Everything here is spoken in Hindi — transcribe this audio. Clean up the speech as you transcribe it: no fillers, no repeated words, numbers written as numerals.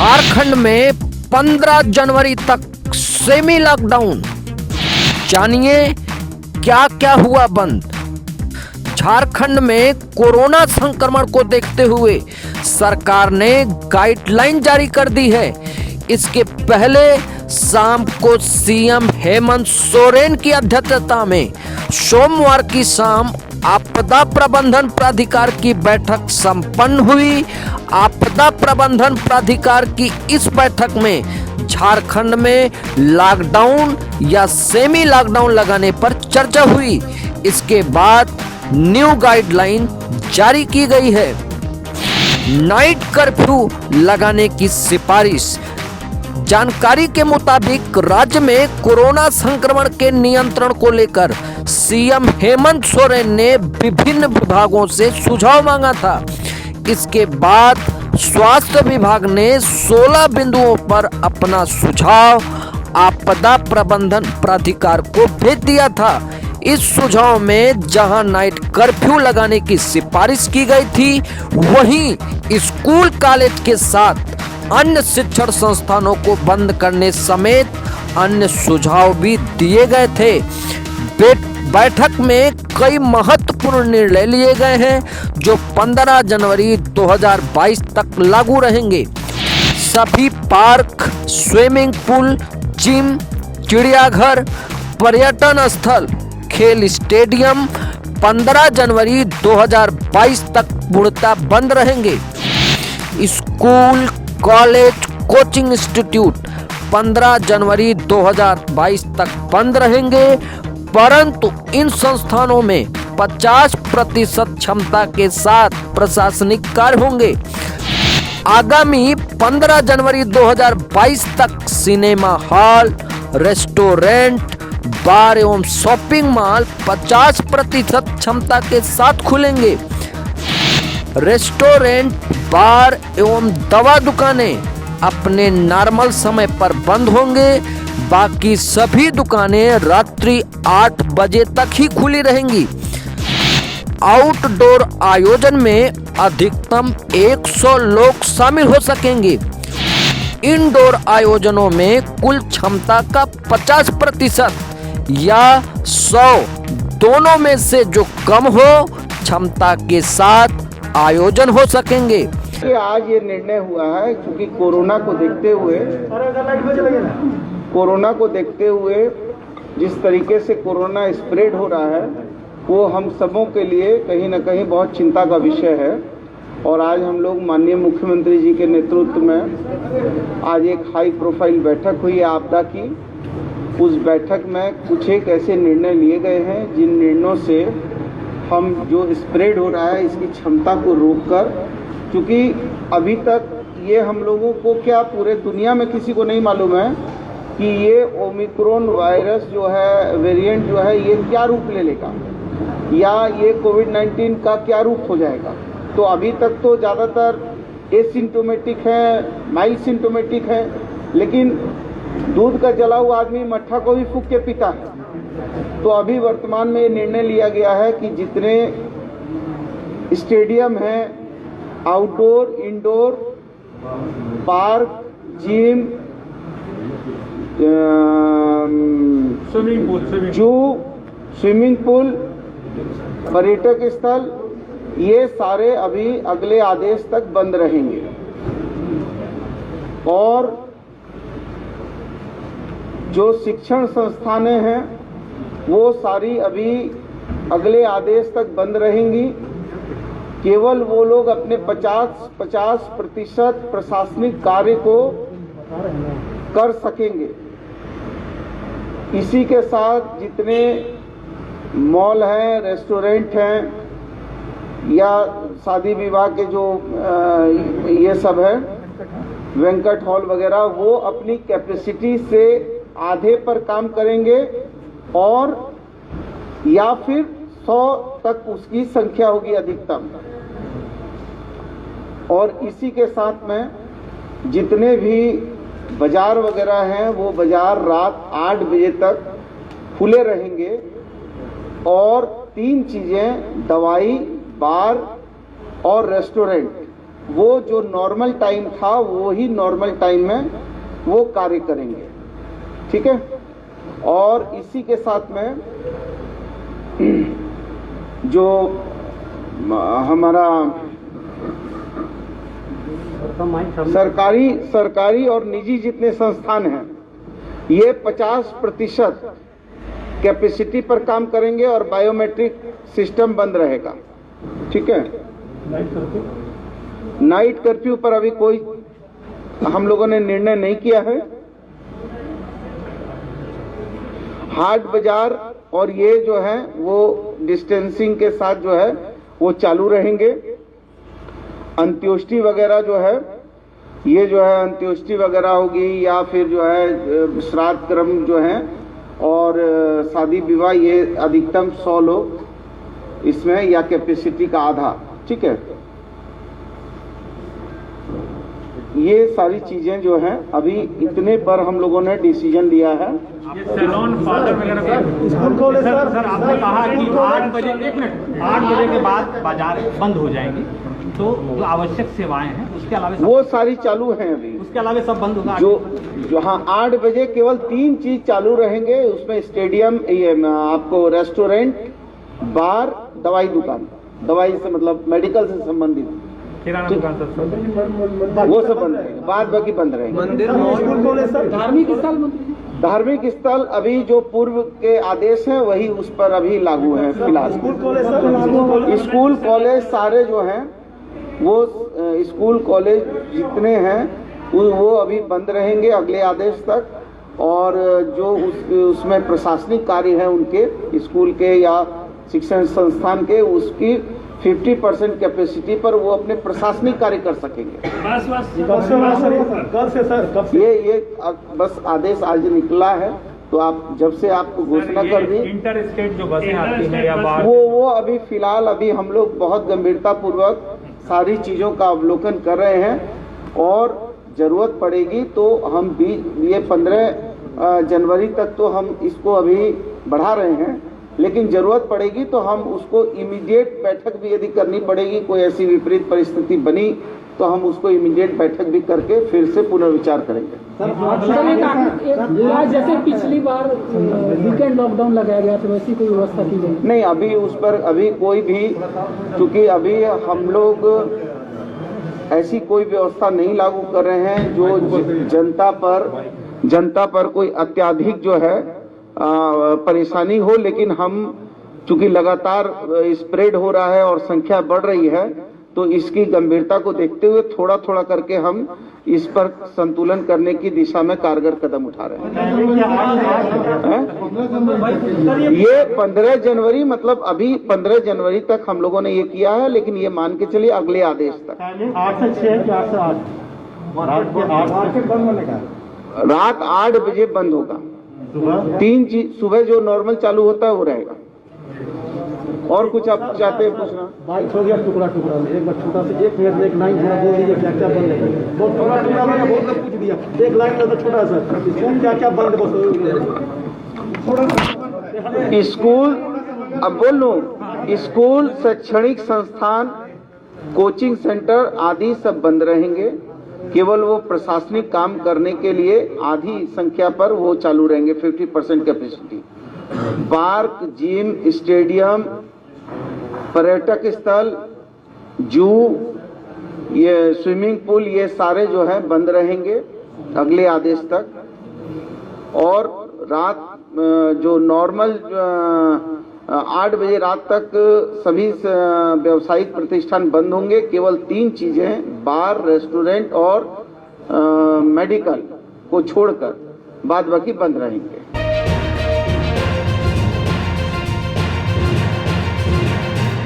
झारखंड में 15 जनवरी तक सेमी लॉकडाउन। जानिए क्या क्या हुआ बंद। झारखंड में कोरोना संक्रमण को देखते हुए सरकार ने गाइडलाइन जारी कर दी है। इसके पहले शाम को सीएम हेमंत सोरेन की अध्यक्षता में सोमवार की शाम आपदा प्रबंधन प्राधिकार की बैठक संपन्न हुई। आपदा प्रबंधन प्राधिकार की इस बैठक में झारखंड में लॉकडाउन या सेमी लॉकडाउन लगाने पर चर्चा हुई। इसके बाद न्यू गाइडलाइन जारी की गई है। नाइट कर्फ्यू लगाने की सिफारिश। जानकारी के मुताबिक राज्य में कोरोना संक्रमण के नियंत्रण को लेकर सीएम हेमंत सोरेन ने विभिन्न विभागों से सुझाव मांगा था। इसके बाद स्वास्थ्य विभाग ने 16 बिंदुओं पर अपना सुझाव आपदा प्रबंधन प्राधिकार को भेज दिया था। इस सुझाव में जहां नाइट कर्फ्यू लगाने की सिफारिश की गई थी, वहीं स्कूल कॉलेज के साथ अन्य शिक्षण संस्थानों को बंद करने समेत अन्य सुझाव भी दिए गए थे। बैठक में कई महत्वपूर्ण निर्णय लिए गए हैं जो 15 जनवरी 2022 तक लागू रहेंगे। सभी पार्क, स्विमिंग पूल, जिम, चिड़ियाघर, पर्यटन स्थल, खेल स्टेडियम 15 जनवरी 2022 तक पूर्णतः बंद रहेंगे। स्कूल, कॉलेज, कोचिंग इंस्टीट्यूट 15 जनवरी 2022 तक बंद रहेंगे, परंतु इन संस्थानों में 50% क्षमता के साथ प्रशासनिक कार्य होंगे। आगामी 15 जनवरी 2022 तक सिनेमा हॉल, रेस्टोरेंट, बार एवं शॉपिंग मॉल 50% क्षमता के साथ खुलेंगे। रेस्टोरेंट, बार एवं दवा दुकानें अपने नॉर्मल समय पर बंद होंगे। बाकी सभी दुकानें रात्रि 8 बजे तक ही खुली रहेंगी। आउटडोर आयोजन में अधिकतम 100 लोग शामिल हो सकेंगे। इंडोर आयोजनों में कुल क्षमता का 50% या 100 दोनों में से जो कम हो क्षमता के साथ आयोजन हो सकेंगे। आज ये निर्णय हुआ है क्योंकि कोरोना को देखते हुए जिस तरीके से कोरोना स्प्रेड हो रहा है वो हम सबों के लिए कहीं ना कहीं बहुत चिंता का विषय है। और आज हम लोग माननीय मुख्यमंत्री जी के नेतृत्व में आज एक हाई प्रोफाइल बैठक हुई है आपदा की। उस बैठक में कुछ एक ऐसे निर्णय लिए गए हैं जिन निर्णयों से हम जो स्प्रेड हो रहा है इसकी क्षमता को रोककर, क्योंकि अभी तक ये हम लोगों को क्या पूरे दुनिया में किसी को नहीं मालूम है कि ये ओमिक्रॉन वायरस जो है वेरिएंट जो है ये क्या रूप ले लेगा या ये कोविड-19 का क्या रूप हो जाएगा। तो अभी तक तो ज़्यादातर एसिम्टोमेटिक है, माइल्ड सिम्टोमेटिक है, लेकिन दूध का जला हुआ आदमी मट्ठा को भी फूंक के पीता है। तो अभी वर्तमान में ये निर्णय लिया गया है कि जितने स्टेडियम हैं, आउटडोर, इंडोर, पार्क, जिम, जू, स्विमिंग पूल, पर्यटक स्थल, ये सारे अभी अगले आदेश तक बंद रहेंगे। और जो शिक्षण संस्थानें हैं वो सारी अभी अगले आदेश तक बंद रहेंगी। केवल वो लोग अपने 50% प्रशासनिक कार्य को कर सकेंगे। इसी के साथ जितने मॉल हैं, रेस्टोरेंट हैं या शादी विवाह के जो ये सब है, बैंक्वेट हॉल वगैरह, वो अपनी कैपेसिटी से आधे पर काम करेंगे और या फिर 100 तक उसकी संख्या होगी अधिकतम। और इसी के साथ में जितने भी बाजार वगैरह हैं वो बाजार रात 8 बजे तक खुले रहेंगे। और 3 चीज़ें, दवाई, बार और रेस्टोरेंट, वो जो नॉर्मल टाइम था वो ही नॉर्मल टाइम में वो कार्य करेंगे, ठीक है। और इसी के साथ में जो हमारा सरकारी और निजी जितने संस्थान हैं ये 50% कैपेसिटी पर काम करेंगे और बायोमेट्रिक सिस्टम बंद रहेगा, ठीक है। नाइट कर्फ्यू पर अभी कोई हम लोगों ने निर्णय नहीं किया है। हाट बाजार और ये जो है वो डिस्टेंसिंग के साथ जो है वो चालू रहेंगे। अंत्योष्टि वगैरह जो है ये जो है अंत्योष्टि वगैरह होगी या फिर जो है श्राद्ध क्रम जो है और शादी विवाह ये अधिकतम 100 लोग इसमें या कैपेसिटी का आधा, ठीक है। ये सारी चीजें जो हैं अभी इतने पर हम लोगों ने डिसीजन लिया है। ये सैलून पार्लर वगैरह स्कूल कॉलेज सर आपने कहा कि 8 बजे के बाद बाजार बंद हो जाएंगी, तो जो आवश्यक सेवाएं हैं उसके अलावा वो सारी चालू हैं अभी, उसके अलावा सब बंद होगा। जो हाँ 8 बजे केवल 3 चीज चालू रहेंगे, उसमें स्टेडियम, ये आपको रेस्टोरेंट, बार, दवाई दुकान, दवाई से मतलब मेडिकल से संबंधित किराना दुकान सब वो सब बंद रहेंगे, बाद बाकी बंद रहेंगे। मंदिर, स्कूल कॉलेज सर, धार्मिक स्थल अभी जो पूर्व के आदेश हैं वही उस पर अभी लागू है फिलहाल। स्कूल कॉलेज सारे जो हैं वो स्कूल कॉलेज जितने हैं वो अभी बंद रहेंगे अगले आदेश तक। और जो उसमें प्रशासनिक कार्य है उनके स्कूल के या शिक्षण संस्थान के, उसकी 50% कैपेसिटी पर वो अपने प्रशासनिक कार्य कर सकेंगे। ये बस आदेश आज निकला है, तो आप जब से आपको घोषणा कर दी। इंटर स्टेट जो बसें आती हैं या बाहर वो अभी फिलहाल अभी हम लोग बहुत गंभीरता पूर्वक सारी चीजों का अवलोकन कर रहे हैं और जरूरत पड़ेगी तो हम भी ये 15 जनवरी तक तो हम इसको अभी बढ़ा रहे हैं, लेकिन जरूरत पड़ेगी तो हम उसको इमीडिएट बैठक भी यदि करनी पड़ेगी, कोई ऐसी विपरीत परिस्थिति बनी तो हम उसको इमीडिएट बैठक भी करके फिर से पुनर्विचार करेंगे। जैसे पिछली बार वीकेंड लॉकडाउन लगाया गया था वैसी कोई व्यवस्था की गई नहीं, अभी उस पर अभी कोई भी, क्योंकि अभी हम लोग ऐसी कोई व्यवस्था नहीं लागू कर रहे हैं जो जनता पर कोई अत्याधिक जो है परेशानी हो। लेकिन हम चूंकि लगातार स्प्रेड हो रहा है और संख्या बढ़ रही है, तो इसकी गंभीरता को देखते हुए थोड़ा थोड़ा करके हम इस पर संतुलन करने की दिशा में कारगर कदम उठा रहे हैं। ये 15 जनवरी मतलब अभी 15 जनवरी तक हम लोगों ने ये किया है, लेकिन ये मान के चलिए अगले आदेश तक। 8 से 6 4 से 8 रात 8 बजे बंद होगा। 3 चीज, सुबह जो नॉर्मल चालू होता है वो रहेगा। और कुछ आप चाहते हैं पूछना? बाइक हो गया टुकड़ा में, एक बार छोटा से 1 मिनट में एक लाइन थोड़ा बोल दीजिए क्या क्या बंद है। बहुत छोटा मैंने बहुत कुछ पूछ दिया, एक लाइन में तो छोटा सा स्कूल क्या क्या बंद है। स्कूल, अब बोल लूं, स्कूल, शैक्षणिक संस्थान, कोचिंग सेंटर आदि सब बंद रहेंगे। केवल वो प्रशासनिक काम करने के लिए आधी संख्या पर वो चालू रहेंगे, 50% कैपेसिटी। पार्क, जिम, स्टेडियम, पर्यटक स्थल, जू, ये स्विमिंग पूल, ये सारे जो है बंद रहेंगे अगले आदेश तक। और रात जो नॉर्मल 8 बजे रात तक सभी व्यावसायिक प्रतिष्ठान बंद होंगे। केवल 3 चीजें, बार, रेस्टोरेंट और मेडिकल को छोड़कर बाद बाकी बंद रहेंगे।